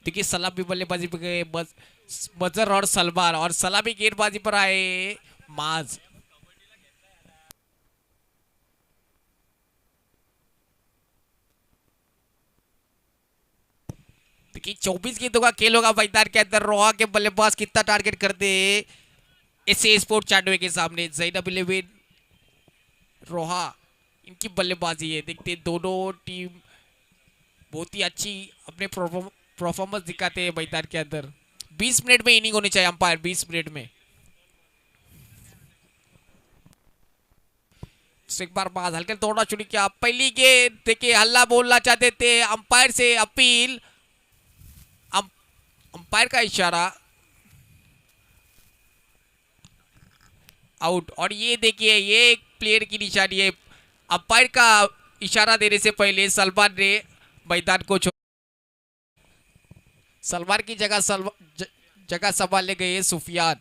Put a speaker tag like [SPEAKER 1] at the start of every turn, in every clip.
[SPEAKER 1] देखिए सलामी बल्लेबाजी पे गए बजर और सलमान, और सलामी गेंदबाजी पर आए माज। देखिए 24 गेंदों का खेल होगा मैदान के अंदर। रोहा के बल्लेबाज कितना टारगेट कर दे ऐसे स्पोर्ट चांडवे के सामने। जैनब इलेवन रोहा, इनकी बल्लेबाजी है। देखते हैं दोनों टीम बहुत ही अच्छी अपने परफॉर्मेंस दिखाते हैं मैदान के अंदर। 20 मिनट में इनिंग होनी चाहिए अंपायर, 20 मिनट में। तो एक बार बाद हल्के तोड़ना शुरू किया। पहली गेंद देखिए, हल्ला बोलना चाहते थे, अंपायर से अपील। अंपायर का इशारा, आउट। और ये देखिए, ये एक प्लेयर की निशानी है। अंपायर का इशारा देने से पहले सलमान ने मैदान को छोड़। सलमान की जगह जगह संभालने गए सुफियान।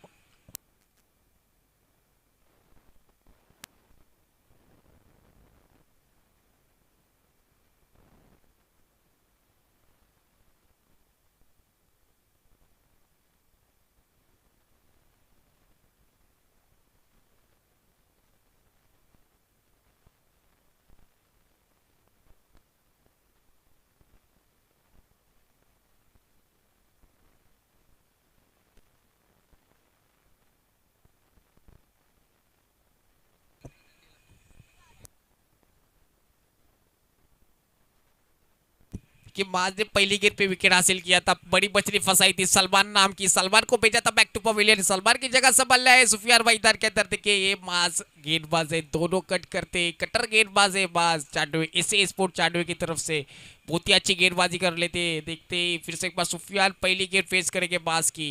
[SPEAKER 1] कि माज ने पहली गेंद पे विकेट हासिल किया था। बड़ी मछली फंसाई थी सलमान नाम की, सलमान को भेजा था बैक टू पवेलियन। सलमान की जगह संभाल रहा है सुफियान मैदान के अंदर। देखिए ये माज गेंदबाज है, दोनों कट करते, कटर गेंदबाज है माज चांडवे, ऐसे स्पोर्ट चांडवे की तरफ से बहुत ही अच्छी गेंदबाजी कर लेते। देखते फिर से एक बार सुफियान पहली गेंद फेस करेंगे माज की।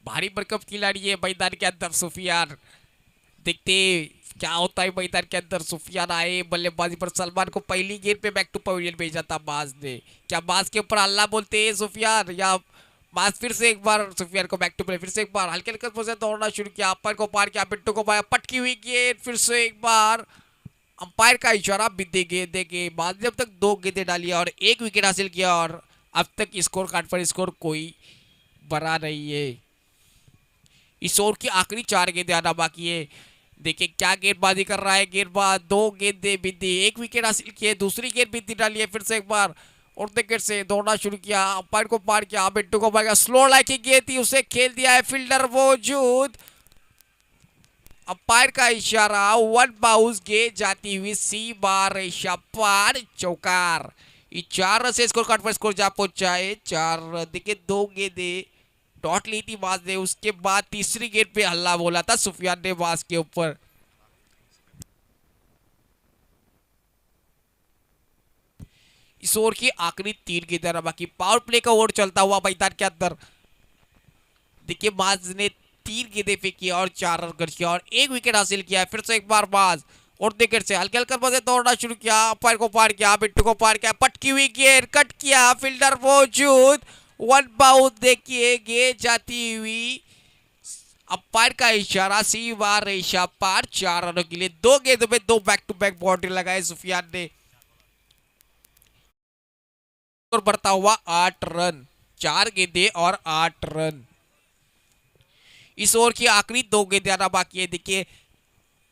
[SPEAKER 1] भारी भरकम खिलाड़ी है मैदान के अंदर सुफियान। देखते क्या होता है मैदान के अंदर। सुफियान आए बल्लेबाजी पर, सलमान को पहली गेंद पे बैक टू पवेलियन भेजा था बाज ने। क्या बाज के ऊपर हल्ला बोलते हैं सुफियान, या बाज फिर से एक बार सुफियान को बैक टू पवेलियन, फिर से एक बार हल्के हल्के से दौड़ना शुरू किया। अंपायर को पार किया, बिट्टू को पाया, पटकी हुई गेंद। फिर से एक बार अंपायर का इशारा, बिंदे गेंद देके बाज ने अब तक 2 गेंदें डाली और 1 विकेट हासिल किया। और अब तक स्कोर कार्ड पर स्कोर कोई बना नहीं है। इस ओवर की आखिरी 4 गेंदें आना बाकी है। देखिए क्या गेंदबाजी कर रहा है गेंदबाज। 2 गेंदें बिंदी, 1 विकेट हासिल किए, दूसरी गेंद बिंदी डाली है। फिर से एक बार और विकेट से दौड़ना शुरू किया, अंपायर को पार किया, बिट्टू को पार किया, स्लो लाइक की गेंद थी, उसे खेल दिया है, फील्डर मौजूद। अंपायर का इशारा, 1 बाउंस, गेंद जाती हुई सी बार रेशा पार, चौकार। ये 4 रन से स्कोर कार्ड पर स्कोर जा पहुंचा है 4 रन। देखिए 2 गेंदे डॉट ली थी बाज ने, उसके बाद तीसरी गेंद पे हल्ला बोला था सुफियान ने बाज के ऊपर। इस ओवर की आखिरी 3 गेंदें बाकी, पावर प्ले का ओवर चलता हुआ मैदान के अंदर। देखिए बाज ने 3 गेंदें फेंकी और 4 रन खर्च किया और 1 विकेट हासिल किया है। फिर से एक बार बाज और विकेट से हल्के हल्के बजे दौड़ना शुरू किया, अंपायर को पार किया, बिट्टू को पार किया, पटकी हुई गेंद, कट किया, फील्डर मौजूद, 1 बाउंस। देखिए गेंद जाती हुई, अंपायर का इशारा, सी बार रेशा पार, 4 रनों के लिए 2 गेंदों में 2 बैक टू बैक बाउंड्री लगाए सुफियान ने। और बढ़ता हुआ 8 रन, 4 गेंदे और 8 रन। इस ओवर की आखिरी 2 गेंदें आना बाकी है। देखिए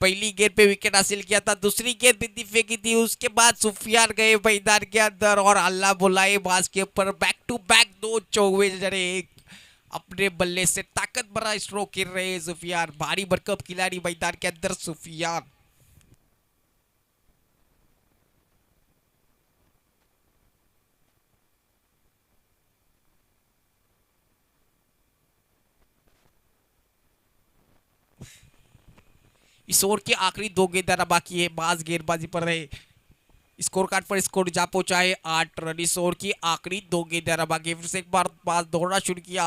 [SPEAKER 1] पहली गेंद पे विकेट हासिल किया था, दूसरी गेंद बिंदी फेंकी थी, उसके बाद सुफियान गए मैदान के अंदर और अल्लाह बुलाए बाज के ऊपर। बैक टू बैक 2 चौके जड़े, अपने बल्ले से ताकत भरा स्ट्रोक खेल रहे हैं सुफियान। भारी भरकम खिलाड़ी मैदान के अंदर सुफियान। इस ओवर की आखिरी 2 गेंद बाकी है, बाज गेंदबाजी पर रहे, स्कोर कार्ड पर स्कोर जा पहुंचा है 8 रन। इस ओवर की आखिरी 2 गेंदें बाकी, फिर से एक बार बाज दौड़ना शुरू किया,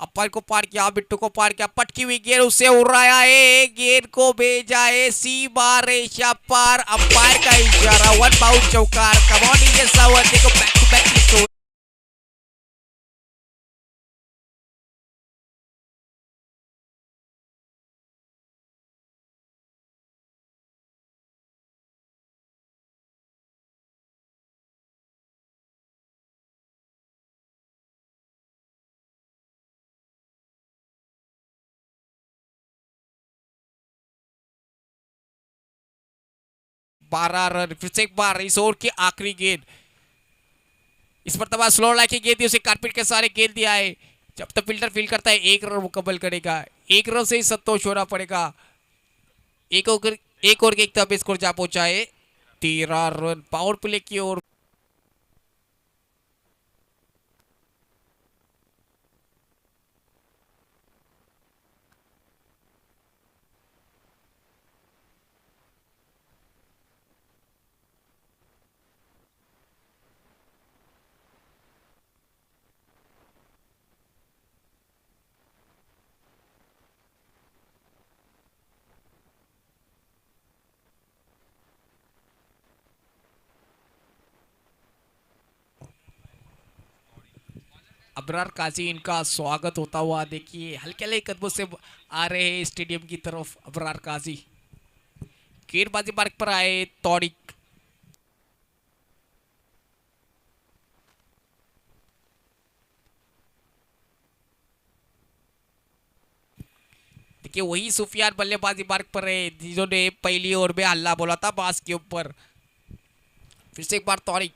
[SPEAKER 1] अंपायर को पार किया, बिट्टू को पार किया, पटकी हुई गेंद, उसे उड़ाया है, गेंद को भेजा है सी बार रेशा पार, अंपायर का इशारा, 1 बाउंस, चौकार। कमॉन इंडियन सावर, देखो बैक टू बैक 12 रन। फिर से एक बार इस ओवर की आखिरी गेंद, इस मरतबा स्लो लाइक की गेंद दी, उसे कारपेट के सारे गेंद दिया है। जब तक फील्डर फील्ड करता है 1 रन मुकम्मल करेगा, 1 रन से ही संतोष होना पड़ेगा। एक ओवर के एक तब स्कोर जा पहुंचा है 13 रन। पावर प्ले की ओर अबरार काजी इनका स्वागत होता हुआ देखिए हल्के हल्के कदमों से आ रहे हैं स्टेडियम की तरफ। अबरार काजी गेंदबाजी मार्ग पर आए तौरिक, देखिए वही सुफियान बल्लेबाजी मार्ग पर है जिन्होंने पहली ओवर में हल्ला बोला था बास के ऊपर। फिर से एक बार तौरिक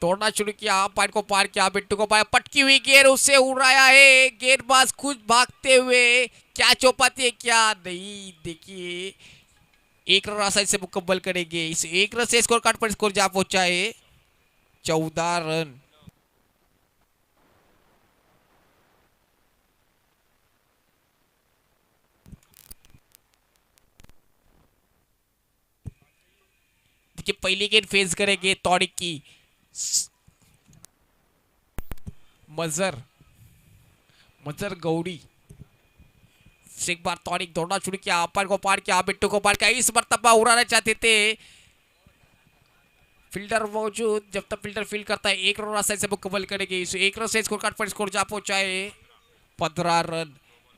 [SPEAKER 1] तोड़ना शुरू किया, अंपायर को पार किया, बिट्टू को पाया, पटकी हुई गेंद उसे उड़ाया है। गेंदबाज खुद भागते हुए क्या चौपाती है क्या नहीं, देखिए 1 रन आसानी से मुकम्मल करेंगे। इस 1 रन से स्कोर कार्ड पर स्कोर जा पहुंचा है 14 रन। देखिए पहली गेंद फेस करेंगे तौरिक की, मजर मजर गौड़ी। एक बार तौरिक दौड़ना शुरू किया, अंपायर को पार किया, बिट्टू को पार किया, इस मरतबा उड़ाना चाहते थे, फील्डर मौजूद। जब तक फील्डर फील्ड करता है 1 रन आसानी से मुकम्मल करेंगे। इस 1 रन से स्कोर कार्ड पर स्कोर जा पहुंचा है 15 रन।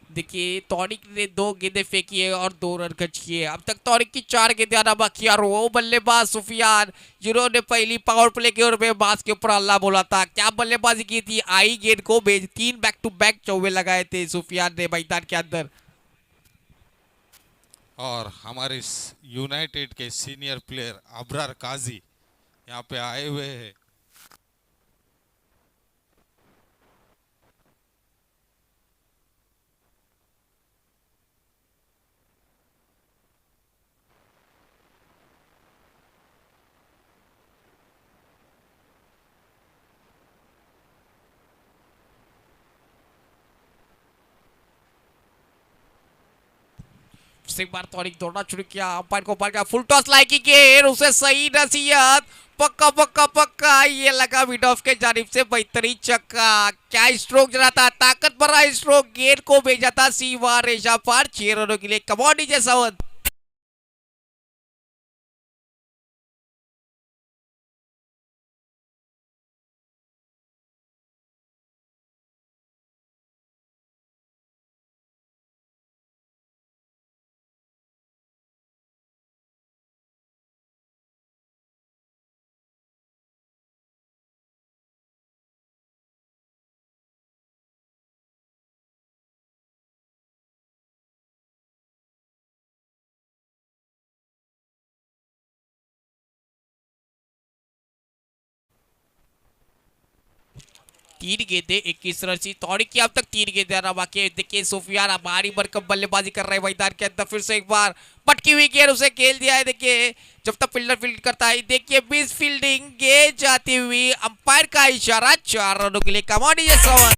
[SPEAKER 1] देखिए तौरिक ने 2 गेंदें फेंकी है और 2 रन खर्च किए। अब तक तौरिक की 4 गेंदें आना बाकी और वो बल्लेबाज सुफियान जिन्होंने पहली पावर प्ले के ओवर में बास के ऊपर अल्लाह बोला था, क्या बल्लेबाजी की थी। आई गेंद को भेज 3 बैक टू बैक चौवे लगाए थे सुफियान ने मैदान के अंदर।
[SPEAKER 2] और हमारे यूनाइटेड के सीनियर प्लेयर अबरार काजी यहाँ पे आए हुए हैं।
[SPEAKER 1] एक बार तौरिक दौड़ना शुरू किया, अंपायर को पार किया, फुल टॉस लाइकी गेंद उसे सही नसीहत, पक्का पक्का पक्का, ये लगा मिड ऑफ के जानिब से बेहतरीन छक्का। क्या स्ट्रोक जरा था, ताकत भरा स्ट्रोक, गेंद को भेजा था सीमा रेशा पार 6 रनों के लिए। Come on DJ Sawant. तीन गेंदे 21 रन सी तौरिक की, अब तक 3 गेंदे आना बाकी है। देखिए सुफियान भारी भरकम बल्लेबाजी कर रहे हैं मैदान के अंदर। फिर से एक बार पटकी हुई गेंद उसे खेल दिया है। देखिए जब तक फील्डर फील्ड करता है, देखिए मिस फील्डिंग, गेंद जाती हुई, अंपायर का इशारा 4 रनों के लिए। कमॉन ये सवाल।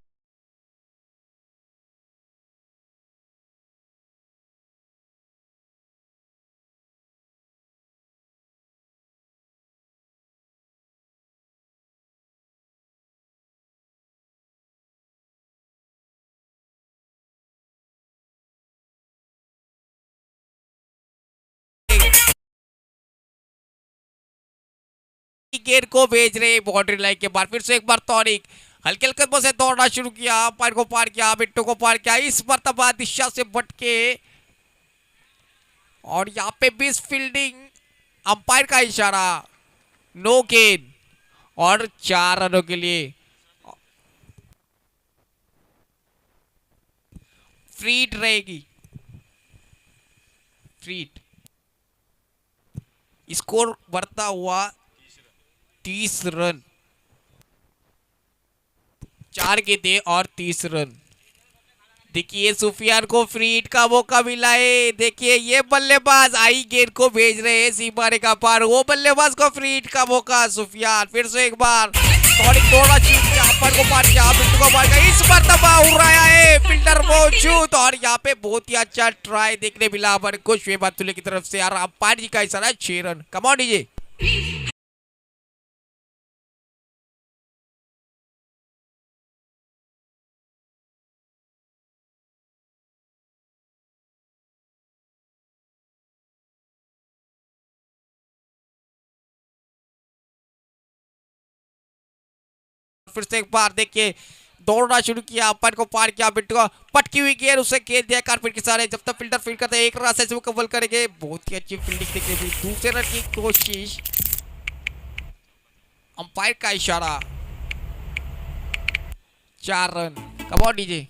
[SPEAKER 1] गेंद को भेज रहे बाउंड्री लाइन के बाहर। फिर से एक बार तौरिक हल्के हल्के कदमों से दौड़ना शुरू किया, अंपायर को पार किया, बिट्टू को पार किया, इस मरतबा दिशा से भटके और यहाँ पे मिस फील्डिंग, अंपायर का इशारा, नो गेंद और 4 रनों के लिए। फ्रीड रहेगी, फ्रीड। स्कोर बढ़ता हुआ 30 रन। 4 गेंदे और 30 रन। देखिए सुफियान को फ्री हिट का मौका मिला है। देखिए ये बल्लेबाज आई गेंद को भेज रहे हैं सीमा रेखा पार। वो बल्लेबाज को फ्री हिट का मौका। सुफियान फिर से एक बार थोड़ा पर को पार किया, बिट्टू को पार किया, इस बार दबा उड़ाया है फील्डर मौजूद। और यहाँ पे बहुत ही अच्छा ट्राई देखने मिला हमारे को शुएब अब्दुल्ला की तरफ से। और अंपायर जी का इशारा 6 रन। Come on DJ. फिर से एक बार देखिए दौड़ना शुरू किया, अंपायर को पार किया, बिट्टू को पटकी हुई गेंद उसे खेल दिया कारपेट के सारे। जब तक फील्डर फील्ड करते हैं 1 रन से मुकम्मल करेंगे। बहुत ही अच्छी फील्डिंग देखने मिली। दूसरे रन की कोशिश, अंपायर का इशारा 4 रन। Come on DJ.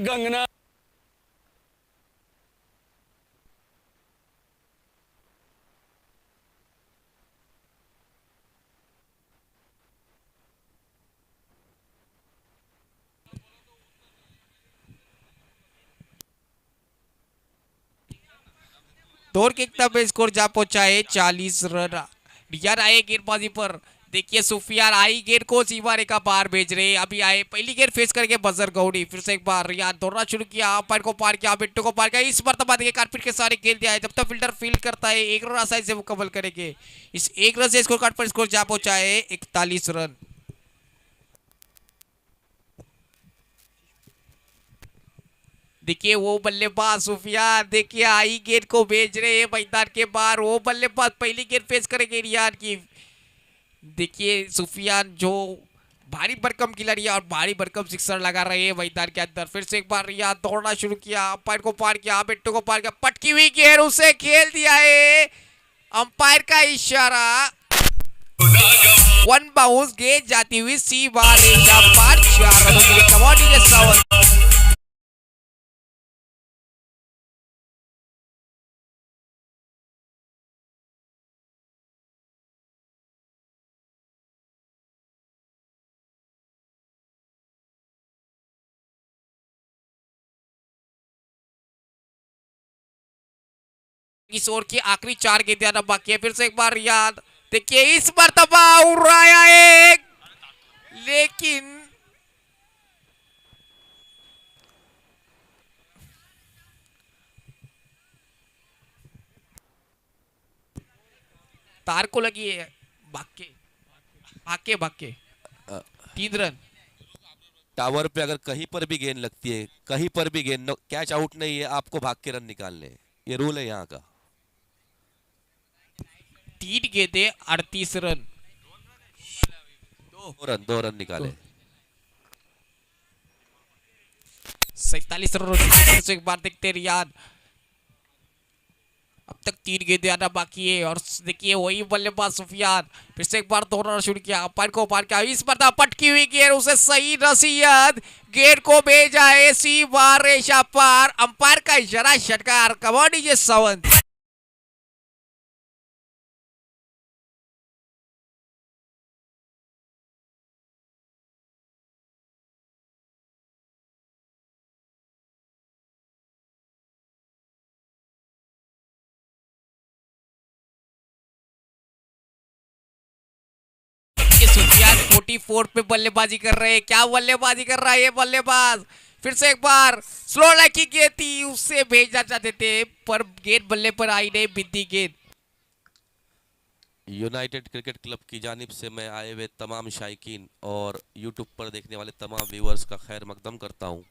[SPEAKER 3] गंगना
[SPEAKER 1] दौड़ के एकदम स्कोर जा पहुंचा है 40 रन। रियान आए गेंदबाजी पर। देखिए सुफियान आई गेंद को सीमा रेखा पार भेज रहे। अभी आए पहली गेंद फेस करके बजर गौड़ी। फिर से एक बार रियान दौड़ना शुरू किया, अंपायर को पार किया, बिट्टू को पार किया, इस मरतबा देखिए कारपेट के सारे खेल दिया है। जब तक फील्डर फील्ड करता है 1 रन आसानी से मुकम्मल करेंगे। इस 1 रन से स्कोर कार्ड पर स्कोर जा पहुंचा है 41 रन। देखिए वो बल्लेबाज सुफियान देखिए आई गेंद को भेज रहे हैं मैदान के बाहर। वो बल्लेबाज पहली गेंद पेश करेंगे रियान की। देखिए सुफियान जो भारी भरकम खिलाड़ी है और भारी भरकम सिक्सर लगा रहे हैं मैदान के अंदर। फिर से एक बार रियान दौड़ना शुरू किया, अंपायर को पार किया, बिट्टू को पार किया, पटकी हुई गेंद उसे खेल दिया है। अंपायर का इशारा, 1 बाउंस, गेंद जाती हुई सी बार रेखा पार। 4 रनों के लिए कमांडी के सावन। इस ओवर की आखिरी 4 गेंदें आना बाकी है। फिर से एक बार रियान देखिए इस मरतबा उड़ाया एक, लेकिन तार को लगी है। भागे भागे भागे। 3 रन।
[SPEAKER 4] टावर पे अगर कहीं पर भी गेंद लगती है, कहीं पर भी गेंद, कैच आउट नहीं है, आपको भाग के रन निकालने हैं। ये रूल है यहाँ का।
[SPEAKER 1] 3 गेंदें 38 रन।
[SPEAKER 4] 2 रन निकाले।
[SPEAKER 1] 47 रन से एक बार देखते रियान। अब तक 3 गेंदें आना बाकी है। और देखिए वही बल्लेबाज सुफियान फिर से एक बार दौड़ना शुरू किया, अंपायर को पार किया, इस बार पटकी हुई गेंद उसे सही नसीहत, गेंद को भेजा है सी बार रेखा पार। अंपायर का इशारा, षटकार। कमांडी ये सावंत। 44 पे बल्लेबाजी कर रहे हैं। क्या बल्लेबाजी कर रहा है ये बल्लेबाज। फिर से एक बार स्लो लाइक की गेंद थी, उससे भेजना चाहते थे पर गेंद बल्ले पर आई नहीं, बिंदी गेंद।
[SPEAKER 4] यूनाइटेड क्रिकेट क्लब की जानिब से मैं आए हुए तमाम शायकीन और यूट्यूब पर देखने वाले तमाम व्यूअर्स का खैर मकदम करता हूं।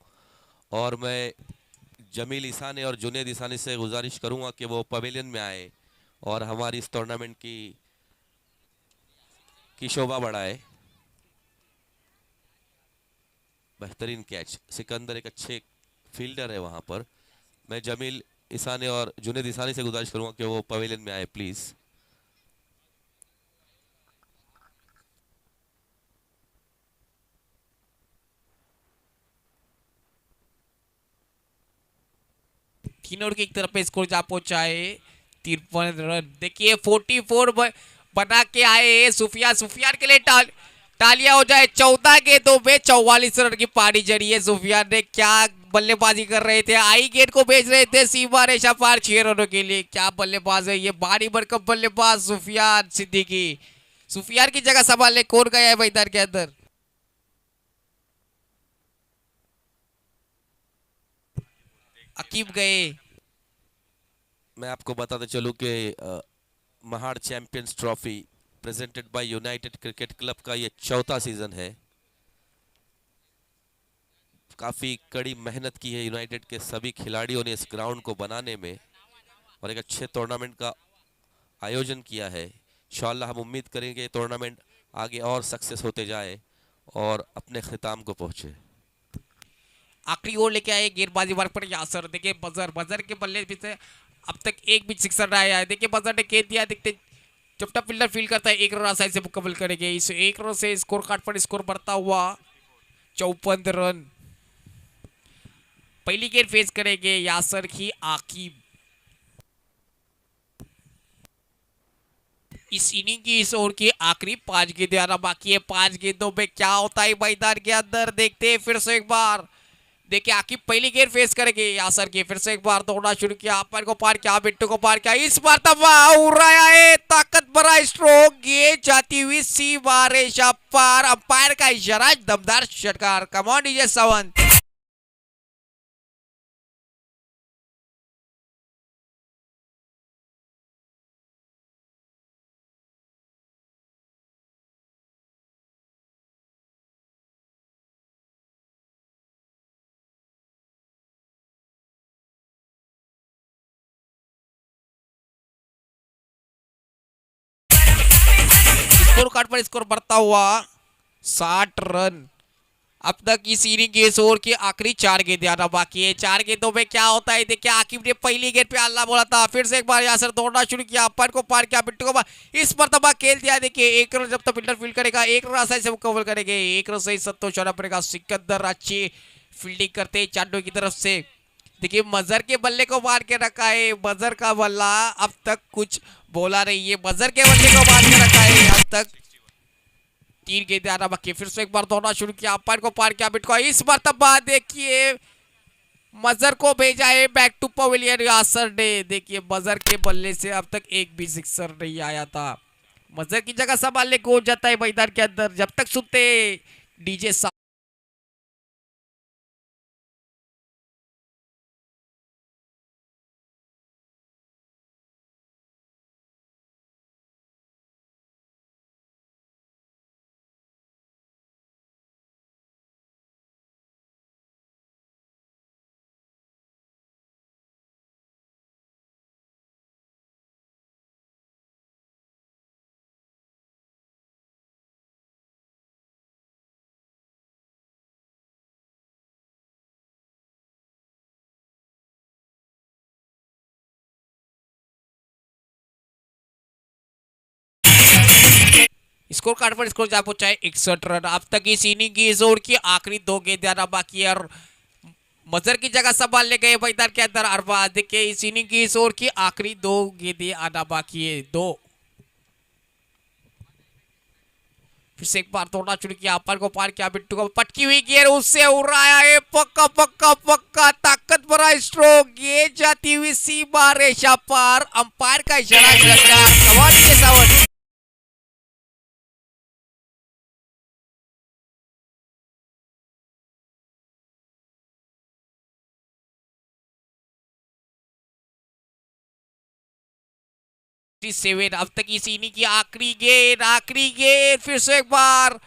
[SPEAKER 4] और मैं जमील ईसानी और जुनेद ईसानी से गुजारिश करूंगा कि वो पवेलियन में आए और हमारी इस टूर्नामेंट की शोभा बढ़ाए। बेहतरीन कैच, सिकंदर एक अच्छे फील्डर है वहां पर। मैं जमील ईसानी और जुनेद ईसानी से गुजारिश करूंगा कि वो पवेलियन में आए प्लीज।
[SPEAKER 1] तीनों की एक तरफ पे स्कोर जा पहुंचा है 53 रन। देखिए 44 बना के आए हैं सुफियान। सुफियान के लिए तालियां हो जाए। 14 गेंदों में 44 रन की पारी जड़ी है। सुफियान ने क्या बल्लेबाजी कर रहे थे, आई गेंद को भेज रहे थे सीमा रेखा पार 6 रनों के लिए। क्या बल्लेबाज है ये, भारी भरकम बल्लेबाज सुफियान सिद्दीकी। सुफियान की जगह संभालने कौन गया है मैदान के अंदर। अकीब गए।
[SPEAKER 4] मैं आपको बताते चलूं कि Mahad champions trophy presented by United cricket club का ये चौथा सीजन है। काफी कड़ी मेहनत की है यूनाइटेड के सभी खिलाड़ियों ने इस ग्राउंड को बनाने में और एक अच्छे टूर्नामेंट का आयोजन किया है। इंशाअल्लाह हम उम्मीद करेंगे टूर्नामेंट आगे और सक्सेस होते जाए और अपने खिताम को पहुंचे।
[SPEAKER 1] आखिरी ओवर लेके आए गेंदबाजी वर्ग पर यासर। देखिए बजर के बल्ले भी से अब तक एक भी सिक्सर रहा है। देखिए बजर ने गेंद दिया। देखते जब तक फील्डर फील करता है 1 रन आसानी से मुकम्मल करेंगे। इस 1 रन से स्कोर कार्ड पर स्कोर बढ़ता हुआ 54 रन। पहली गेंद फेस करेंगे यासर की आकिब। इस इनिंग की इस ओवर की आखिरी 5 गेंदें आना बाकी है। 5 गेंदों में क्या होता है मैदान के अंदर देखते हैं। फिर से एक बार देखिए आकिब पहली गेंद फेस करेंगे यासर की। फिर से एक बार दौड़ना शुरू किया, अपर को पार किया, बिट्टू को पार किया। इस बार तबाह उड़ाया है, ताकत भरा स्ट्रोक, गेंद जाती हुई सीमा रेखा पार। अंपायर का इशारा, दमदार षटकार। Come on DJ Sawant. Score card पर स्कोर बढ़ता हुआ 60 रन। अब तक इस इनिंग के इस ओवर की आखिरी 4 गेंदें आना बाकी है। 4 गेंदों में क्या होता है देखिए। आकिब ने पहली गेंद पे अल्लाह बोला था। फिर से एक बार यासर दौड़ना शुरू किया, अपर को पार किया, बिट्टू को पार। इस मरतबा खेल दिया। देखिए 1 रन जब तक फील्डर फील्ड करेगा 1 रन आसानी से मुकम्मल करेंगे। 1 रन से ही संतोष होना पड़ेगा। सिकंदर अच्छी फील्डिंग करते चांडो की तरफ से। देखिए मजर के बल्ले को मार के रखा है। मजर का बल्ला अब तक कुछ बोला नहीं है। मजर के बल्ले को मार के रखा है। अब तक 3 गेंदें आना बाकी। फिर से एक बार दौड़ना शुरू किया, अंपायर को पार किया, बिटको। इस मरतबा देखिए मजर को भेजा है बैक टू पवेलियन यासर ने। देखिए मजर के बल्ले से अब तक एक भी सिक्सर नहीं आया था। मजर की जगह संभालने को हो जाता है मैदान के अंदर। जब तक सुनते डीजे स्कोर कार्ड पर स्कोर जा पहुंचा है 61 रन। अब तक इस इनिंग की इस ओवर की आखिरी 2 गेंदें आना बाकी है और मजर की जगह संभालने गए मैदान के अंदर अरबाज। देखिए इस इनिंग की इस ओवर की आखिरी 2 गेंदें आना बाकी है। 2 फिर से एक बार तोड़ना शुरू किया, अपर को पार किया, बिट्टू को पटकी हुई गेंद उससे उड़ाया है। पक्का पक्का पक्का ताकत भरा स्ट्रोक, गेंद जाती हुई सीमा रेखा पार। अंपायर का इशारा। 7 अब तक इस इनिंग की आखिरी गेंद फिर से एक बार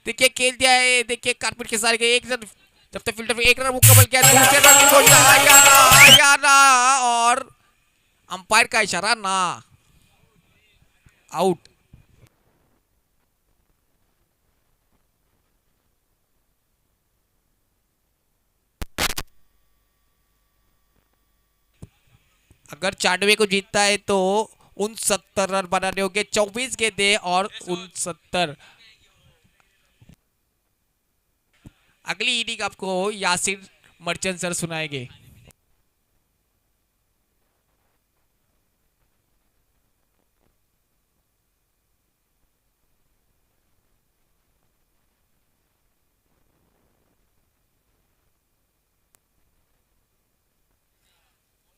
[SPEAKER 1] देखिए खेल दिया है। देखिए कारपेट के सारे एक रन जब तक फील्डर एक रन मुकम्मल किया दूसरे रन की घोषणा आया ना और अंपायर का इशारा ना आउट। अगर 94 को जीतता है तो 69 रन बनाने होंगे। 24 गेंदें और 69। अगली इनिंग आपको यासिर मर्चेंट सर सुनाएंगे।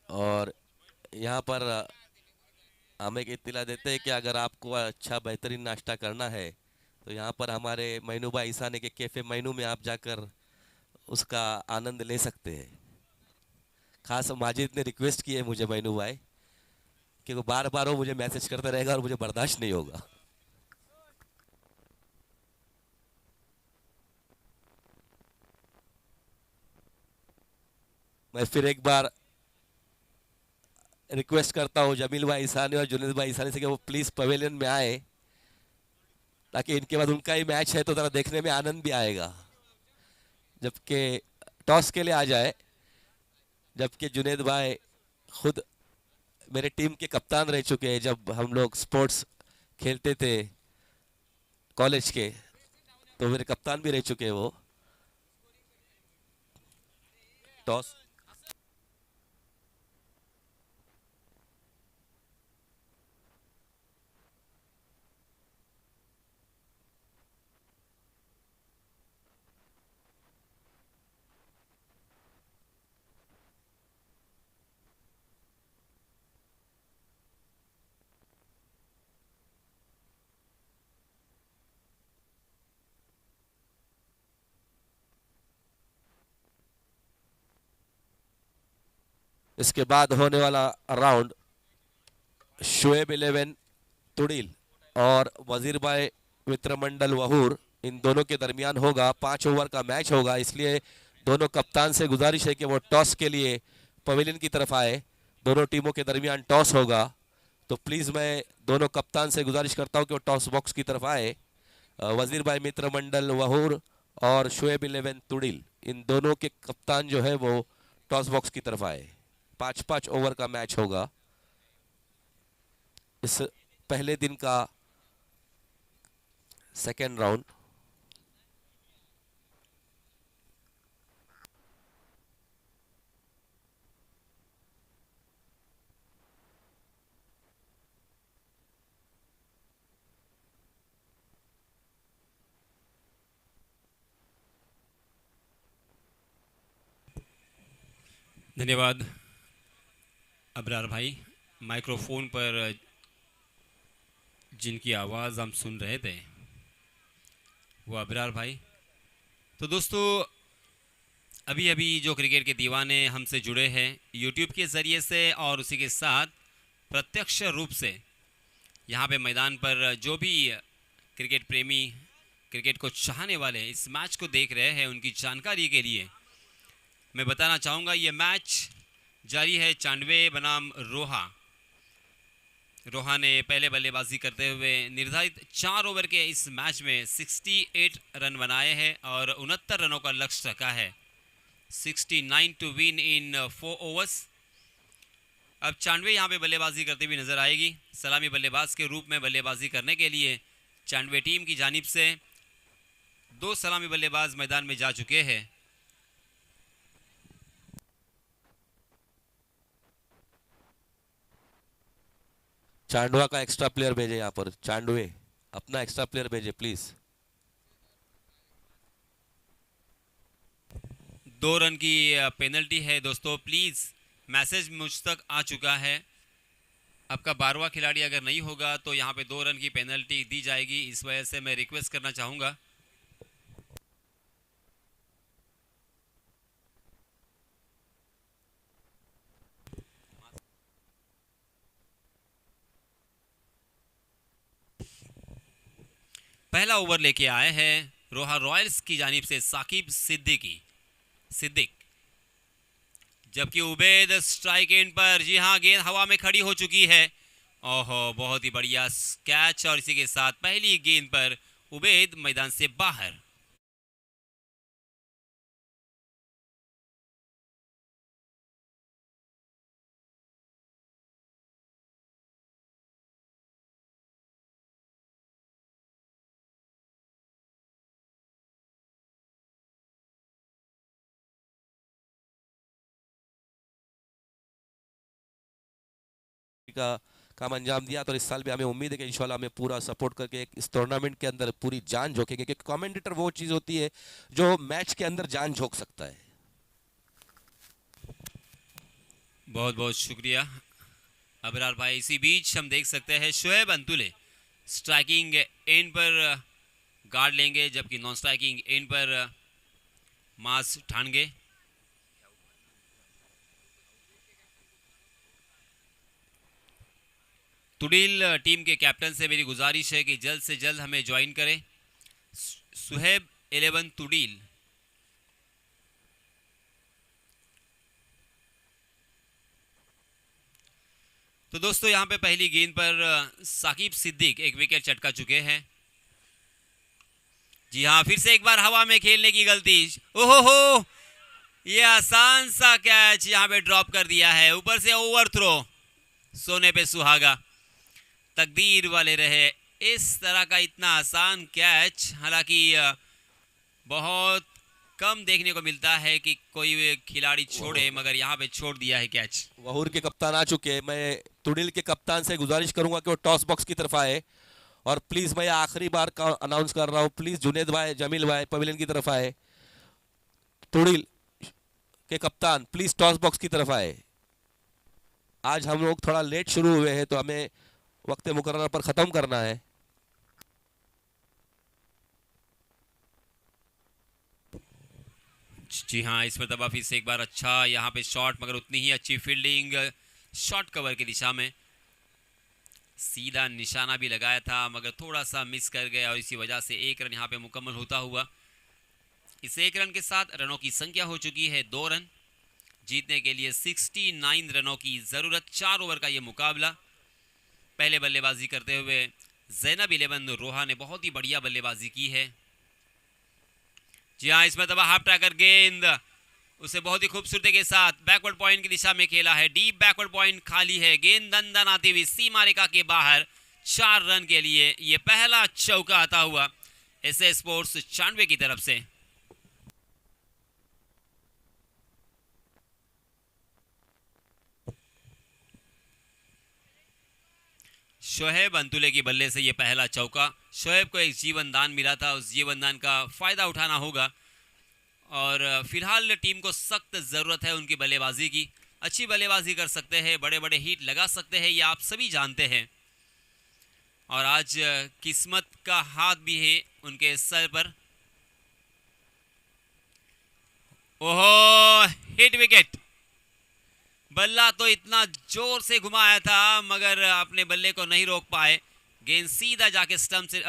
[SPEAKER 4] और यहाँ पर हम एक इत्तला देते हैं कि अगर आपको अच्छा बेहतरीन नाश्ता करना है तो यहाँ पर हमारे मैनू भाई ईसाने के कैफे मैनू में आप जाकर उसका आनंद ले सकते हैं। खास माजिद ने रिक्वेस्ट की है मुझे मैनू भाई कि वो बार बार वो मुझे मैसेज करता रहेगा और मुझे बर्दाश्त नहीं होगा। मैं फिर एक बार रिक्वेस्ट करता हूँ जमील भाई ईसानी और जुनेद भाई ईसानी से कि वो प्लीज पवेलियन में आए ताकि इनके बाद उनका ही मैच है तो जरा देखने में आनंद भी आएगा। जबकि टॉस के लिए आ जाए, जबकि जुनेद भाई खुद मेरे टीम के कप्तान रह चुके हैं जब हम लोग स्पोर्ट्स खेलते थे कॉलेज के, तो मेरे कप्तान भी रह चुके हैं वो। टॉस इसके बाद होने वाला राउंड शुएब 11 तुड़िल और वजीर भाई मित्रमंडल वहूर इन दोनों के दरमियान होगा। 5 ओवर का मैच होगा, इसलिए दोनों कप्तान से गुजारिश है कि वो टॉस के लिए पवेलियन की तरफ आए। दोनों टीमों के दरमियान टॉस होगा तो प्लीज़ मैं दोनों कप्तान से गुजारिश करता हूं कि वो टॉस बॉक्स की तरफ आए। वजीर भाई मित्रमंडल वहूर और शुएब 11 तुड़िल इन दोनों के कप्तान जो है वो टॉस बॉक्स की तरफ आए। 5-5 ओवर का मैच होगा इस पहले दिन का सेकेंड राउंड।
[SPEAKER 5] धन्यवाद अबरार भाई। माइक्रोफोन पर जिनकी आवाज़ हम सुन रहे थे वो अबरार भाई। तो दोस्तों अभी अभी जो क्रिकेट के दीवाने हमसे जुड़े हैं यूट्यूब के ज़रिए से और उसी के साथ प्रत्यक्ष रूप से यहाँ पे मैदान पर जो भी क्रिकेट प्रेमी क्रिकेट को चाहने वाले इस मैच को देख रहे हैं उनकी जानकारी के लिए मैं बताना चाहूँगा ये मैच जारी है। 94 बनाम रोहा ने पहले बल्लेबाजी करते हुए निर्धारित 4 ओवर के इस मैच में 68 रन बनाए हैं और 69 रनों का लक्ष्य रखा है। 69 टू विन इन 4 ओवर्स। अब 94 यहाँ पे बल्लेबाजी करते हुए नजर आएगी। सलामी बल्लेबाज के रूप में बल्लेबाजी करने के लिए 94 टीम की जानिब से 2 सलामी बल्लेबाज मैदान में जा चुके हैं।
[SPEAKER 4] चांडवा का एक्स्ट्रा प्लेयर भेजे यहाँ पर। चांडवे अपना एक्स्ट्रा प्लेयर भेजे प्लीज।
[SPEAKER 5] 2 रन की पेनल्टी है दोस्तों। प्लीज़ मैसेज मुझ तक आ चुका है। आपका 12वां खिलाड़ी अगर नहीं होगा तो यहाँ पे 2 रन की पेनल्टी दी जाएगी। इस वजह से मैं रिक्वेस्ट करना चाहूँगा। पहला ओवर लेके आए हैं रोहा रॉयल्स की जानिब से साकिब सिद्दीक, जबकि उबैद स्ट्राइक एंड पर। जी हाँ, गेंद हवा में खड़ी हो चुकी है। ओहो, बहुत ही बढ़िया कैच, और इसी के साथ पहली गेंद पर उबैद मैदान से बाहर।
[SPEAKER 4] का काम अंजाम दिया, तो इस साल भी हमें उम्मीद है कि इंशाल्लाह हमें पूरा सपोर्ट करके इस टूर्नामेंट के अंदर पूरी जान झोंकेंगे, क्योंकि कमेंटेटर वो चीज़ होती है जो मैच के अंदर जान झोंक सकता है।
[SPEAKER 5] बहुत बहुत शुक्रिया अबरार भाई। इसी बीच हम देख सकते हैं शोएब अंतुले स्ट्राइकिंग एंड पर गार्ड लेंगे, जबकि नॉन स्ट्राइकिंग एंड पर मास ठानगे। तुड़ील टीम के कैप्टन से मेरी गुजारिश है कि जल्द से जल्द हमें ज्वाइन करें। सुहेब 11 तुड़ील। तो दोस्तों, यहां पे पहली गेंद पर साकिब सिद्दीक एक विकेट चटका चुके हैं। जी हाँ, फिर से एक बार हवा में खेलने की गलती। ओहो हो, ये आसान सा कैच यहां पे ड्रॉप कर दिया है, ऊपर से ओवर थ्रो, सोने पे सुहागा। तकदीर वाले रहे इस तरह का इतना आसान कैच। हालांकि बहुत कम देखने को मिलता है कि कोई खिलाड़ी छोड़े, मगर यहाँ पे छोड़ दिया है कैच।
[SPEAKER 4] वहूर के कप्तान आ चुके हैं। मैं तुड़िल के कप्तान से गुजारिश करूंगा कि वो टॉस बॉक्स की तरफ आए, और प्लीज मैं आखिरी बार का अनाउंस कर रहा हूँ, प्लीज जुनेद भाई, जमील भाई पवेलियन की तरफ आए। तुड़िल के कप्तान प्लीज टॉस बॉक्स की तरफ आए। आज हम लोग थोड़ा लेट शुरू हुए हैं, तो हमें वक्त मुकर्रर पर ख़त्म करना है।
[SPEAKER 5] जी हाँ, इस मरतबा फिर से एक बार अच्छा यहाँ पे शॉट, मगर उतनी ही अच्छी फील्डिंग शॉट कवर की दिशा में। सीधा निशाना भी लगाया था, मगर थोड़ा सा मिस कर गया, और इसी वजह से एक रन यहाँ पे मुकम्मल होता हुआ। इस एक रन के साथ रनों की संख्या हो चुकी है 2 रन। जीतने के लिए 69 रनों की ज़रूरत। 4 ओवर का ये मुकाबला। पहले बल्लेबाजी करते हुए ज़ैनब 11 रोहा ने बहुत ही बढ़िया बल्लेबाजी की है। जी हाँ, इस मरतबा हाफ ट्रैकर गेंद उसे बहुत ही खूबसूरती के साथ बैकवर्ड पॉइंट की दिशा में खेला है। डीप बैकवर्ड पॉइंट खाली है, गेंद दंदन आती हुई सीमा रेखा के बाहर। 4 रन के लिए ये पहला चौका आता हुआ एसए स्पोर्ट्स 96 की तरफ से। शोएब अंतुले की बल्ले से ये पहला चौका। शोएब को एक जीवन दान मिला था, उस जीवन दान का फ़ायदा उठाना होगा, और फिलहाल टीम को सख्त ज़रूरत है उनकी बल्लेबाजी की। अच्छी बल्लेबाजी कर सकते हैं, बड़े बड़े हिट लगा सकते हैं, ये आप सभी जानते हैं। और आज किस्मत का हाथ भी है उनके सर पर। ओहो, हिट विकेट। बल्ला तो इतना जोर से घुमाया था, मगर अपने बल्ले को नहीं रोक पाए। गेंद सीधा जाके स्टंप से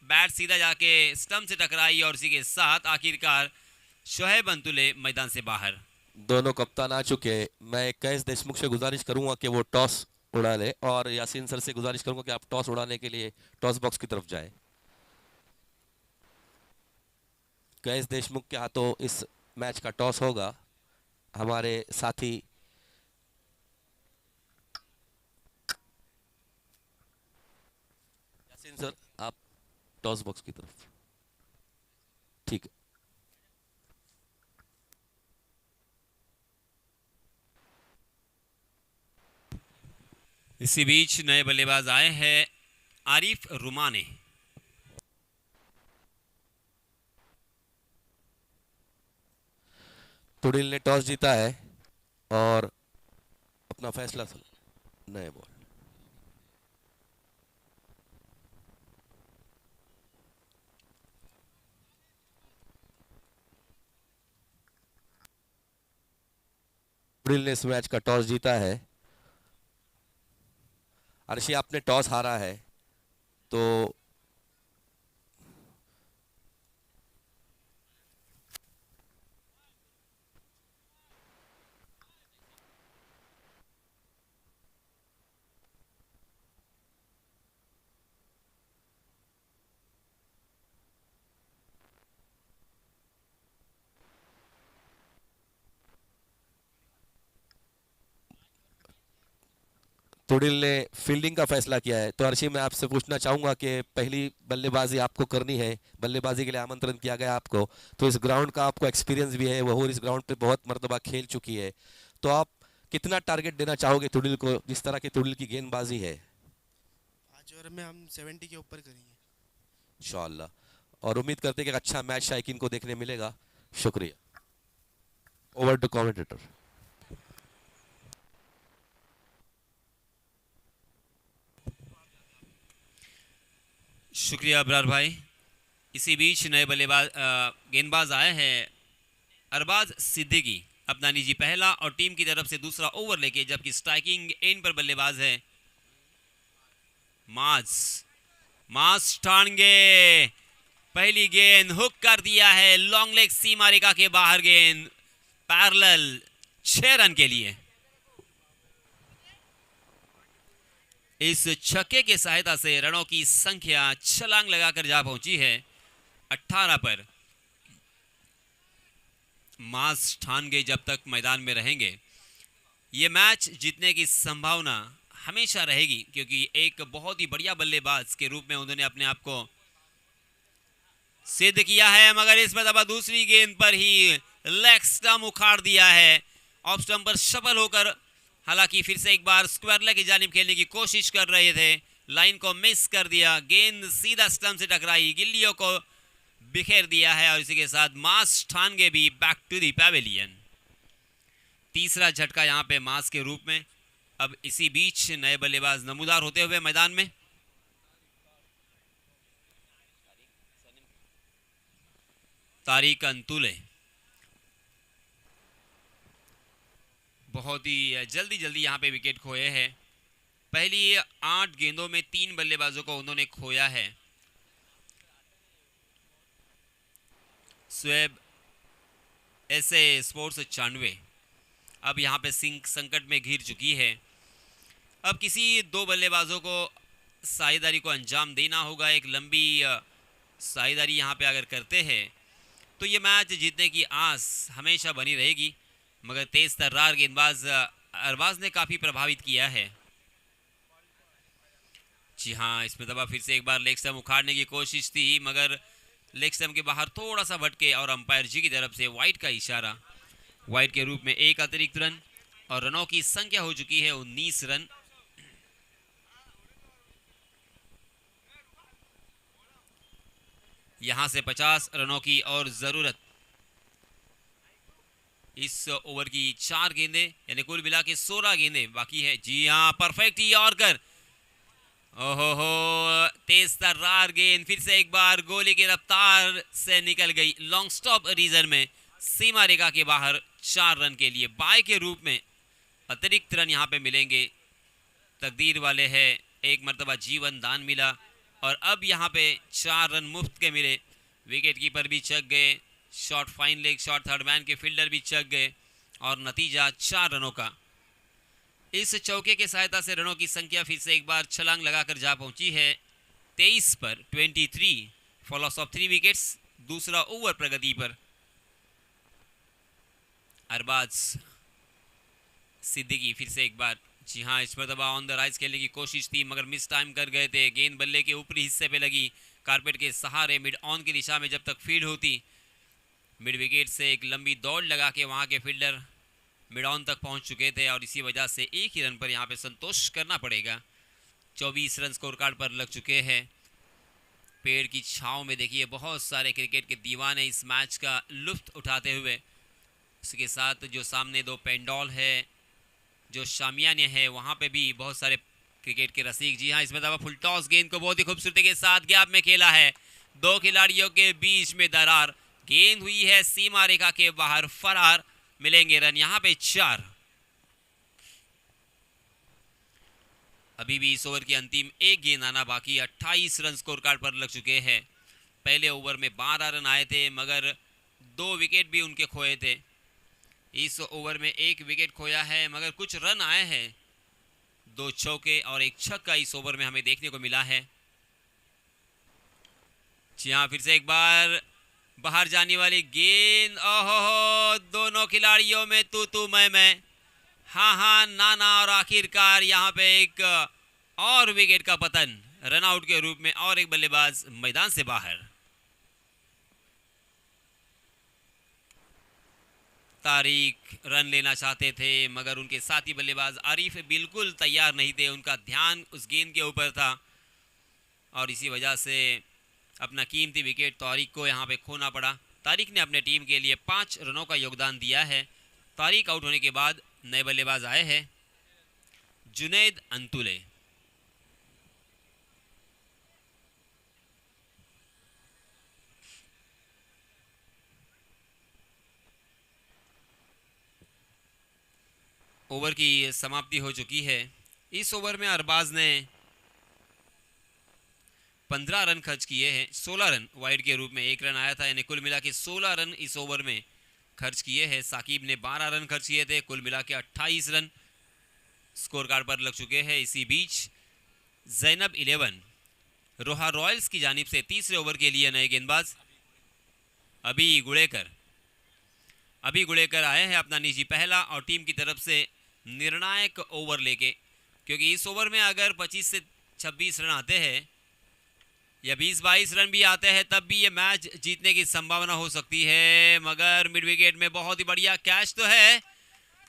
[SPEAKER 5] बैट सीधा जाके स्टंप से टकराई, और इसी के साथ आखिरकार शोएब अंतुले मैदान से बाहर।
[SPEAKER 4] दोनों कप्तान आ चुके हैं। मैं कैस देशमुख से गुजारिश करूंगा कि वो टॉस उड़ा ले, और यासीन सर से गुजारिश करूंगा कि आप टॉस उड़ाने के लिए टॉस बॉक्स की तरफ जाए। कैस देशमुख के हाथों इस मैच का टॉस होगा। हमारे साथी यासीन सर, आप टॉस बॉक्स की तरफ। ठीक है।
[SPEAKER 5] इसी बीच नए बल्लेबाज आए हैं आरिफ रुमाने।
[SPEAKER 4] तुड़िल ने टॉस जीता है और अपना फैसला नए बॉल। तुड़िल ने इस मैच का टॉस जीता है। अर्शी, आपने टॉस हारा है, तो तुडिल ने फील्डिंग का फैसला किया है। तो अर्शी, मैं आपसे पूछना चाहूंगा कि पहली बल्लेबाजी आपको करनी है, बल्लेबाजी के लिए आमंत्रण किया गया आपको, तो इस ग्राउंड का आपको एक्सपीरियंस भी है, वह इस ग्राउंड पे बहुत मर्तबा खेल चुकी है, तो आप कितना टारगेट देना चाहोगे तुडिल को, जिस तरह की तुडिल की गेंदबाजी है?
[SPEAKER 6] 5 ओवर में हम 70 के ऊपर करेंगे
[SPEAKER 4] इंशाअल्लाह, और उम्मीद करते हैं कि एक अच्छा मैच शायकीन को देखने मिलेगा। शुक्रिया। Over to commentator.
[SPEAKER 5] शुक्रिया अबरार भाई। इसी बीच नए बल्लेबाज गेंदबाज आए हैं अरबाज सिद्दीकी, अपना निजी पहला और टीम की तरफ से दूसरा ओवर लेके, जबकि स्ट्राइकिंग एंड पर बल्लेबाज है मास टांगे। पहली गेंद हुक कर दिया है, लॉन्ग लेग सीमा रेखा के बाहर, गेंद पैरेलल, 6 रन के लिए। इस छक्के के सहायता से रनों की संख्या छलांग लगाकर जा पहुंची है 18 पर। मास ठानगे जब तक मैदान में रहेंगे, ये मैच जीतने की संभावना हमेशा रहेगी, क्योंकि एक बहुत ही बढ़िया बल्लेबाज के रूप में उन्होंने अपने आप को सिद्ध किया है। मगर इसमें दबा दूसरी गेंद पर ही लेग स्टंप उखाड़ दिया है, ऑफ स्टंप पर सफल होकर, हालांकि फिर से एक बार स्क्वायर लेग की जानिब खेलने की कोशिश कर रहे थे, लाइन को मिस कर दिया, गेंद सीधा स्टंप से टकराई, गिल्लियों को बिखेर दिया है, और इसी के साथ मास ठानगे भी बैक टू दी पैवेलियन। तीसरा झटका यहां पे मास के रूप में। अब इसी बीच नए बल्लेबाज नमूदार होते हुए मैदान में। तारिक अंतुले बहुत ही जल्दी यहां पे विकेट खोए हैं। पहली 8 गेंदों में 3 बल्लेबाजों को उन्होंने खोया है। स्वेब ऐसे स्पोर्ट्स 96 अब यहां पे संकट में घिर चुकी है। अब किसी 2 बल्लेबाजों को साझेदारी को अंजाम देना होगा। एक लंबी साझेदारी यहां पे अगर करते हैं तो ये मैच जीतने की आस हमेशा बनी रहेगी, मगर तेज तर्रार गेंदबाज अरबाज ने काफ़ी प्रभावित किया है। जी हाँ, इसमें दबा फिर से एक बार लेग स्टंप उखाड़ने की कोशिश थी, मगर लेग स्टंप के बाहर थोड़ा सा भटके, और अंपायर जी की तरफ से वाइड का इशारा, वाइड के रूप में एक अतिरिक्त रन, और रनों की संख्या हो चुकी है 19 रन। यहां से 50 रनों की और जरूरत। इस ओवर की 4 गेंदें, यानी कुल मिला के 16 गेंदें बाकी है। जी हाँ, परफेक्ट यॉर्कर, ओहो तेज तर्रार गेंद, फिर से एक बार गोली की रफ्तार से निकल गई लॉन्ग स्टॉप रीजन में, सीमा रेखा के बाहर 4 रन के लिए। बाय के रूप में अतिरिक्त रन यहाँ पे मिलेंगे। तकदीर वाले है, एक मरतबा जीवन दान मिला, और अब यहाँ पे 4 रन मुफ्त के मिले। विकेट कीपर भी चक गए, shot fine leg shot third man के फील्डर भी चक गए, और नतीजा 4 रनों का। इस चौके के सहायता से रनों की संख्या फिर से एक बार छलांग लगाकर जा पहुंची है 23 पर। 23 फॉर लॉस ऑफ 3 विकेट्स। दूसरा ओवर प्रगति पर। अरबाज सिद्दीकी फिर से एक बार, जी हाँ, इस मरतबा ऑन द राइज खेलने की कोशिश थी, मगर मिस टाइम कर गए थे। गेंद बल्ले के ऊपरी हिस्से पे लगी, कारपेट के सहारे मिड ऑन की दिशा में जब तक फील्ड होती, मिड विकेट से एक लंबी दौड़ लगा के वहां के फील्डर मिड ऑन तक पहुंच चुके थे, और इसी वजह से एक ही रन पर यहां पे संतोष करना पड़ेगा। 24 रन स्कोर कार्ड पर लग चुके हैं। पेड़ की छांव में देखिए बहुत सारे क्रिकेट के दीवाने इस मैच का लुत्फ उठाते हुए। इसके साथ जो सामने 2 पेंडॉल है, जो शामियाने है, वहां पे भी बहुत सारे क्रिकेट के रसिक। जी हाँ, इसमें दबा फुल टॉस गेंद को बहुत ही खूबसूरती के साथ गैप में खेला है। 2 खिलाड़ियों के बीच में दरार, गेंद हुई है सीमा रेखा के बाहर, फरार। मिलेंगे रन यहाँ पे 4। अभी भी इस ओवर की अंतिम एक गेंद आना बाकी। 28 रन स्कोर कार्ड पर लग चुके हैं। पहले ओवर में 12 रन आए थे, मगर 2 विकेट भी उनके खोए थे। इस ओवर में 1 विकेट खोया है, मगर कुछ रन आए हैं। 2 चौके और 1 छक्का इस ओवर में हमें देखने को मिला है। जी हाँ, फिर से एक बार बाहर जाने वाली गेंद, ओहो दोनों खिलाड़ियों में तू मैं, हाँ हाँ नाना, और आखिरकार यहाँ पे एक और विकेट का पतन रनआउट के रूप में, और एक बल्लेबाज मैदान से बाहर। तारिक रन लेना चाहते थे मगर उनके साथी बल्लेबाज आरिफ बिल्कुल तैयार नहीं थे, उनका ध्यान उस गेंद के ऊपर था और इसी वजह से अपना कीमती विकेट तारिक को यहाँ पे खोना पड़ा। तारिक ने अपने टीम के लिए 5 रनों का योगदान दिया है। तारिक आउट होने के बाद नए बल्लेबाज आए हैं जुनैद अंतुले। ओवर की समाप्ति हो चुकी है। इस ओवर में अरबाज ने 15 रन खर्च किए हैं, 16 रन वाइड के रूप में, 1 रन आया था, यानी कुल मिला के 16 रन इस ओवर में खर्च किए हैं। साकिब ने 12 रन खर्च किए थे, कुल मिला के 28 रन स्कोर कार्ड पर लग चुके हैं। इसी बीच जैनब 11 रोहा रॉयल्स की जानिब से तीसरे ओवर के लिए नए गेंदबाज अभी गुड़ेकर आए हैं अपना निजी पहला और टीम की तरफ से निर्णायक ओवर लेके, क्योंकि इस ओवर में अगर 25 से 26 रन आते हैं या 20-22 रन भी आते हैं तब भी ये मैच जीतने की संभावना हो सकती है। मगर मिड विकेट में बहुत ही बढ़िया कैच तो है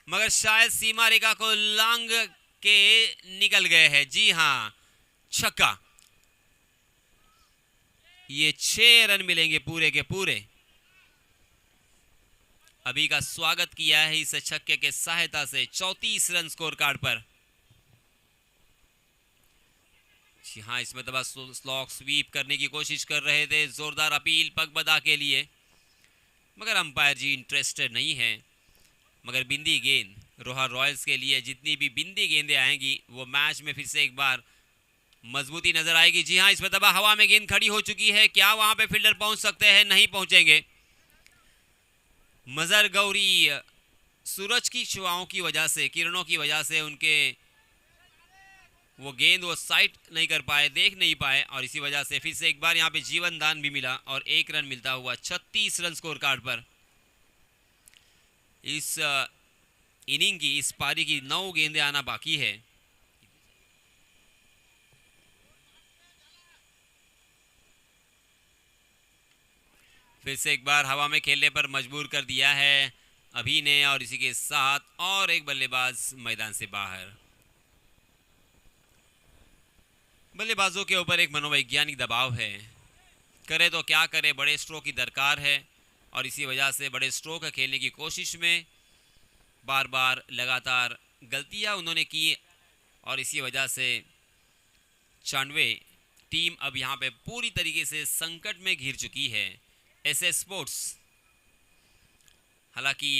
[SPEAKER 5] मगर शायद सीमा रेखा को लांग के निकल गए हैं। जी हाँ, छक्का। ये 6 रन मिलेंगे पूरे के पूरे। अभी का स्वागत किया है इस छक्के के सहायता से 34 रन स्कोर कार्ड पर। जी हाँ, इसमें दबा स्लॉक स्वीप करने की कोशिश कर रहे थे, जोरदार अपील पगबदा के लिए, मगर अंपायर जी इंटरेस्टेड नहीं है। मगर बिंदी गेंद रोहा रॉयल्स के लिए, जितनी भी बिंदी गेंदें आएंगी वो मैच में फिर से एक बार मजबूती नजर आएगी। जी हाँ, इसमें दबा हवा में गेंद खड़ी हो चुकी है, क्या वहां पे फील्डर पहुंच सकते हैं? नहीं पहुंचेंगे। मजर गौरी सूरज की शुआओं की वजह से, किरणों की वजह से उनके वो गेंद वो साइट नहीं कर पाए, देख नहीं पाए और इसी वजह से फिर से एक बार यहाँ पे जीवन दान भी मिला और 1 रन मिलता हुआ 36 रन स्कोर कार्ड पर। इस इनिंग की, इस पारी की 9 गेंदें आना बाकी है। फिर से एक बार हवा में खेलने पर मजबूर कर दिया है अभी ने और इसी के साथ और एक बल्लेबाज मैदान से बाहर। बल्लेबाजों के ऊपर एक मनोवैज्ञानिक दबाव है, करे तो क्या करे, बड़े स्ट्रोक की दरकार है और इसी वजह से बड़े स्ट्रोक खेलने की कोशिश में बार बार लगातार गलतियां उन्होंने की और इसी वजह से 94 टीम अब यहाँ पे पूरी तरीके से संकट में घिर चुकी है। एसएस स्पोर्ट्स हालांकि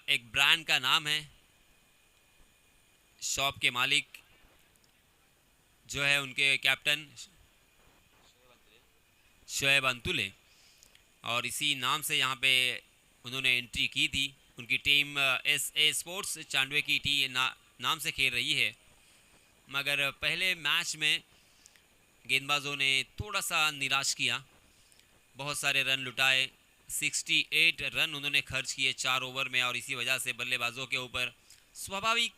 [SPEAKER 5] एक ब्रांड का नाम है, शॉप के मालिक जो है उनके कैप्टन शोएब अंतुले और इसी नाम से यहाँ पे उन्होंने एंट्री की थी। उनकी टीम एसए स्पोर्ट्स 94 की नाम से खेल रही है, मगर पहले मैच में गेंदबाजों ने थोड़ा सा निराश किया, बहुत सारे रन लुटाए, 68 रन उन्होंने खर्च किए 4 ओवर में और इसी वजह से बल्लेबाजों के ऊपर स्वाभाविक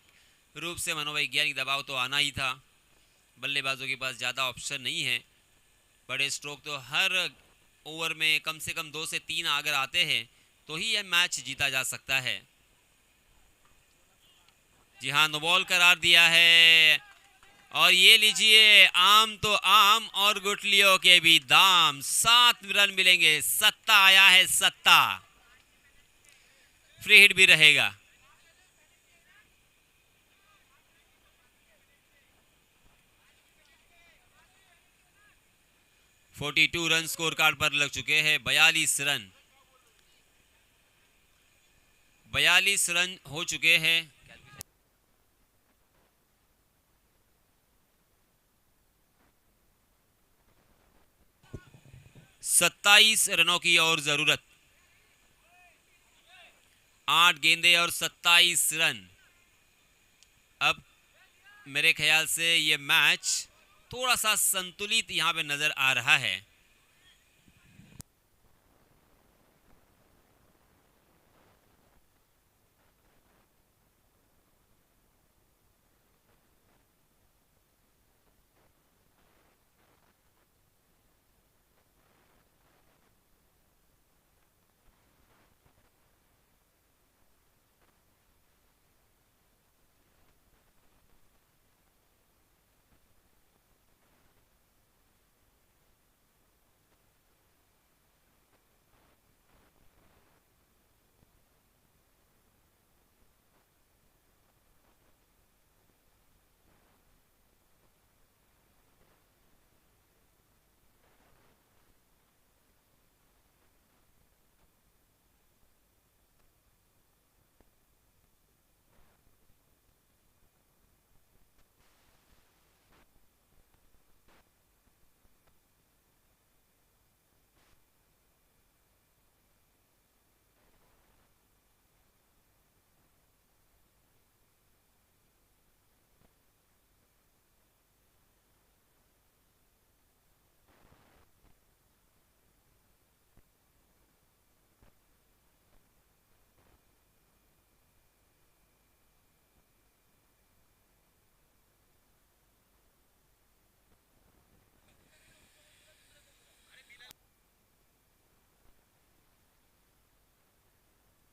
[SPEAKER 5] रूप से मनोवैज्ञानिक दबाव तो आना ही था। बल्लेबाजों के पास ज़्यादा ऑप्शन नहीं है, बड़े स्ट्रोक तो हर ओवर में कम से कम 2 से 3 अगर आते हैं तो ही यह मैच जीता जा सकता है। जी हाँ, नो बॉल करार दिया है और ये लीजिए, आम तो आम और गुठलियों के भी दाम। 7 रन मिलेंगे, सत्ता आया है, सत्ता। फ्री हिट भी रहेगा। (42 रन स्कोर कार्ड पर लग चुके हैं। 42 रन हो चुके हैं। 27 रनों की और जरूरत, 8 गेंदें और 27 रन। अब मेरे ख्याल से ये मैच थोड़ा सा संतुलित यहां पे नजर आ रहा है।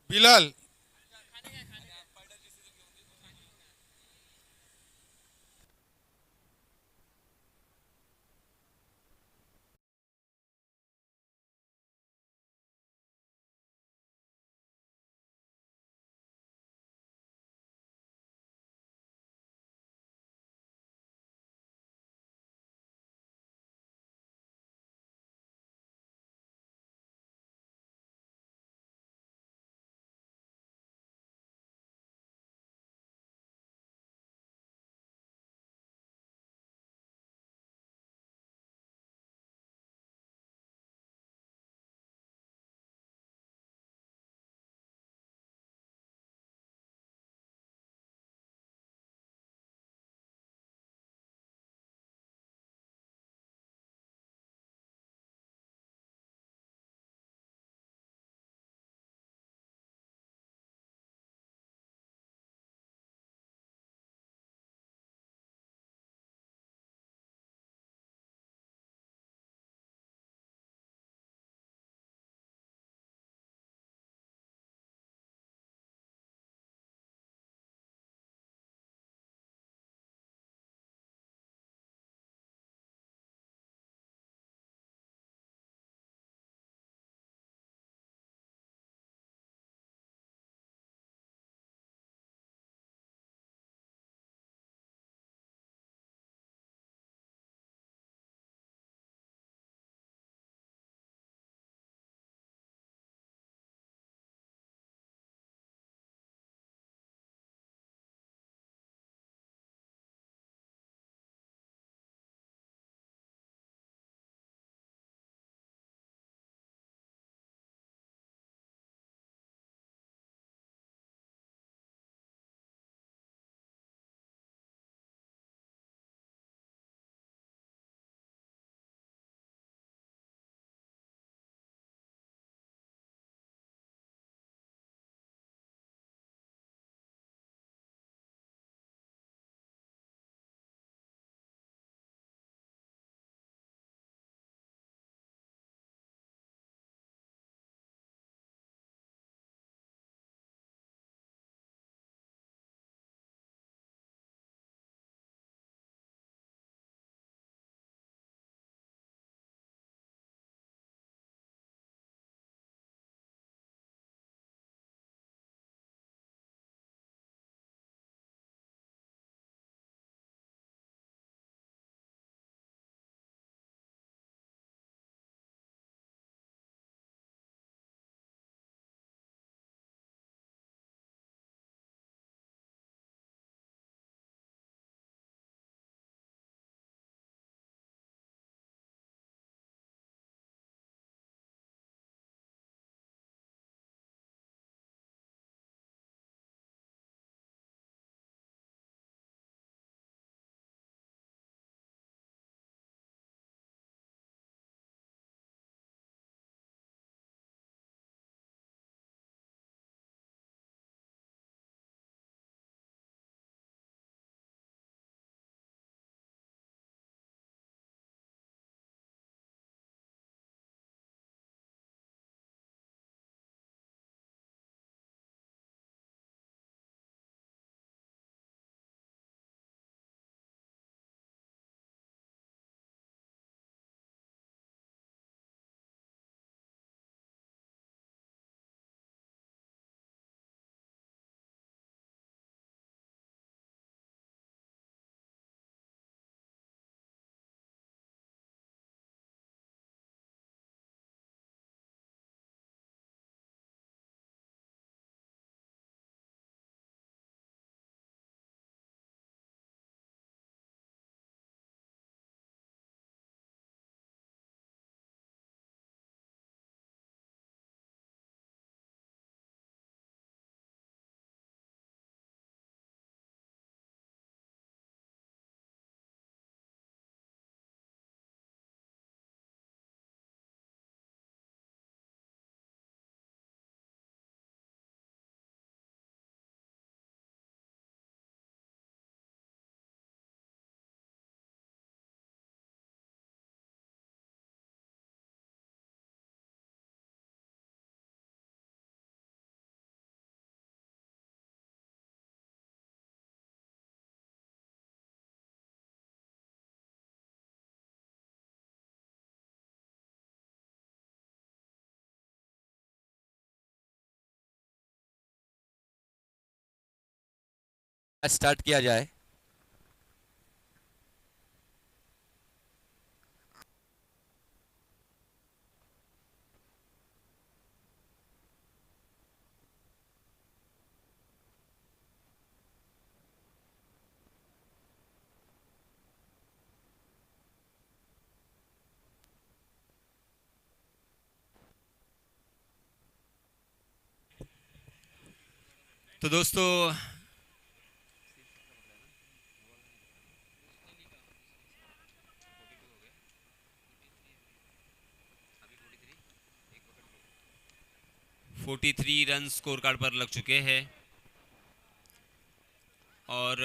[SPEAKER 2] बिलाल
[SPEAKER 4] स्टार्ट किया जाए।
[SPEAKER 5] तो दोस्तों (43) रन स्कोर कार्ड पर लग चुके हैं और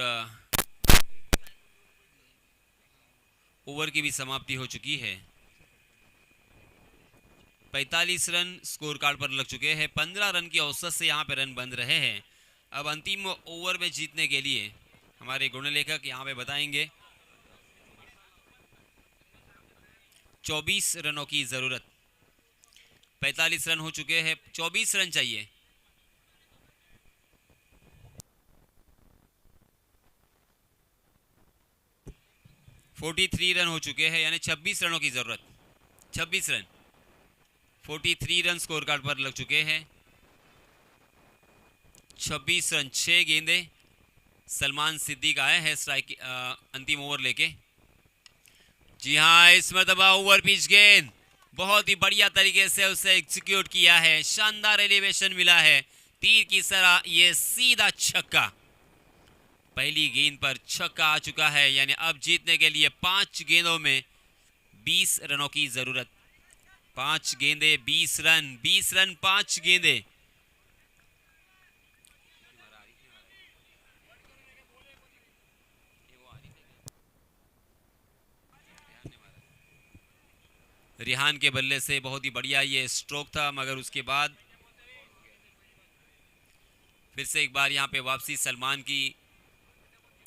[SPEAKER 5] ओवर की भी समाप्ति हो चुकी है। 45 रन स्कोर कार्ड पर लग चुके हैं। 15 रन की औसत से यहाँ पे रन बन रहे हैं। अब अंतिम ओवर में जीतने के लिए हमारे गुणलेखक यहाँ पे बताएंगे 24 रनों की जरूरत। 45 रन हो चुके हैं, 24 रन चाहिए। (43) रन हो चुके हैं, यानी 26 रनों की जरूरत। 26 रन, 43 रन स्कोर कार्ड पर लग चुके हैं। 26 रन, 6 गेंदे। सलमान सिद्दीक आए हैं स्ट्राइक अंतिम ओवर लेके। जी हाँ, इस मरतबा ओवर पिच गेंद बहुत ही बढ़िया तरीके से उसे एग्जीक्यूट किया है। शानदार एलिवेशन मिला है, तीर की तरह ये सीधा छक्का। पहली गेंद पर छक्का आ चुका है, यानी अब जीतने के लिए 5 गेंदों में 20 रनों की जरूरत। 5 गेंदे 20 रन, 20 रन 5 गेंदे। रिहान के बल्ले से बहुत ही बढ़िया ये स्ट्रोक था, मगर उसके बाद फिर से एक बार यहाँ पे वापसी सलमान की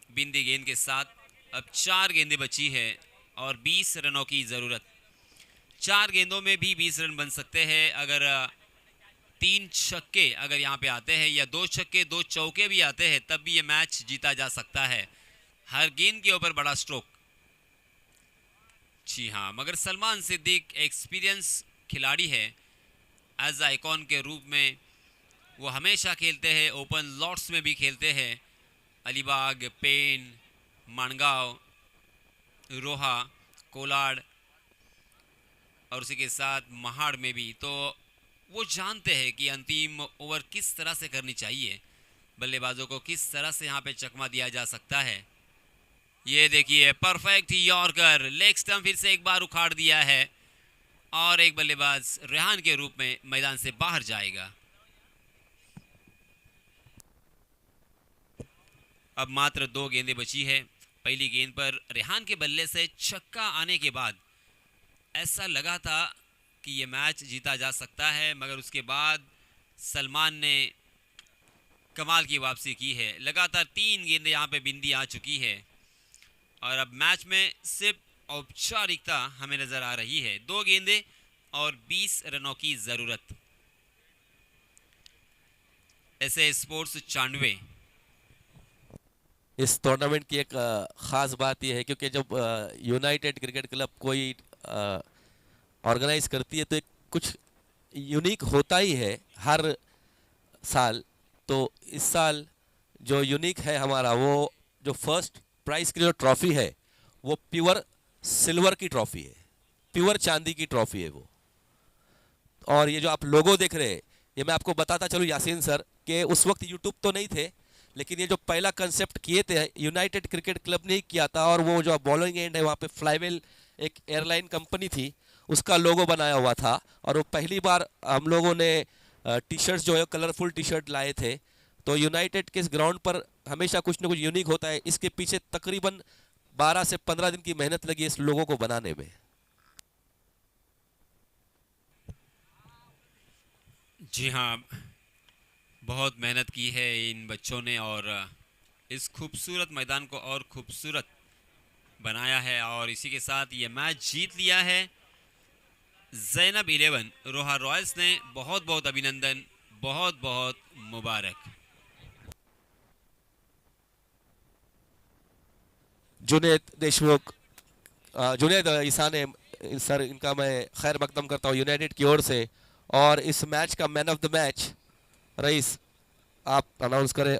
[SPEAKER 5] बिंदी गेंद के साथ। अब 4 गेंदें बची है और 20 रनों की ज़रूरत। 4 गेंदों में भी 20 रन बन सकते हैं अगर 3 छक्के अगर यहाँ पे आते हैं, या 2 छक्के 2 चौके भी आते हैं, तब भी ये मैच जीता जा सकता है। हर गेंद के ऊपर बड़ा स्ट्रोक। जी हाँ, मगर सलमान सिद्दीक एक्सपीरियंस खिलाड़ी है। एज आइकॉन के रूप में वो हमेशा खेलते हैं, ओपन लॉट्स में भी खेलते हैं। अलीबाग, पेन, मानगांव, रोहा, कोलाड और उसी के साथ महाड़ में भी। तो वो जानते हैं कि अंतिम ओवर किस तरह से करनी चाहिए, बल्लेबाजों को किस तरह से यहाँ पे चकमा दिया जा सकता है। ये देखिए, परफेक्ट यॉर्कर, लेग स्टंप फिर से एक बार उखाड़ दिया है और एक बल्लेबाज रेहान के रूप में मैदान से बाहर जाएगा। अब मात्र 2 गेंदें बची है। पहली गेंद पर रेहान के बल्ले से छक्का आने के बाद ऐसा लगा था कि ये मैच जीता जा सकता है, मगर उसके बाद सलमान ने कमाल की वापसी की है। लगातार 3 गेंदें यहाँ पे बिंदी आ चुकी है और अब मैच में सिर्फ औपचारिकता हमें नजर आ रही है। 2 गेंदें और 20 रनों की जरूरत। ऐसे स्पोर्ट्स 94
[SPEAKER 4] इस टूर्नामेंट की एक ख़ास बात यह है क्योंकि जब यूनाइटेड क्रिकेट क्लब कोई ऑर्गेनाइज करती है तो एक कुछ यूनिक होता ही है हर साल। तो इस साल जो यूनिक है हमारा, वो जो फर्स्ट प्राइज़ की जो ट्रॉफ़ी है वो प्योर सिल्वर की ट्रॉफ़ी है, प्योर चांदी की ट्रॉफ़ी है वो। और ये जो आप लोगो देख रहे हैं, ये मैं आपको बताता चलूँ यासीन सर कि उस वक्त यूट्यूब तो नहीं थे, लेकिन ये जो पहला कंसेप्ट किए थे यूनाइटेड क्रिकेट क्लब ने ही किया था। और वो जो बॉलिंग एंड है वहाँ पे फ्लाईवेल एक एयरलाइन कंपनी थी, उसका लोगो बनाया हुआ था। और वो पहली बार हम लोगों ने टी शर्ट्स जो है कलरफुल टी शर्ट लाए थे। तो यूनाइटेड के इस ग्राउंड पर हमेशा कुछ ना कुछ यूनिक होता है। इसके पीछे तकरीबन 12 से 15 दिन की मेहनत लगी इस लोगों को बनाने में।
[SPEAKER 5] जी हाँ, बहुत मेहनत की है इन बच्चों ने और इस खूबसूरत मैदान को और खूबसूरत बनाया है। और इसी के साथ ये मैच जीत लिया है ज़ैनब 11 रोहा रॉयल्स ने। बहुत बहुत अभिनंदन, बहुत बहुत मुबारक।
[SPEAKER 4] जुनेद देशमुख, जुनेद ईसा ने सर, इनका मैं खैर मकदम करता हूँ यूनाइटेड की ओर से। और इस मैच का man of the match rice आप अनाउंस करें।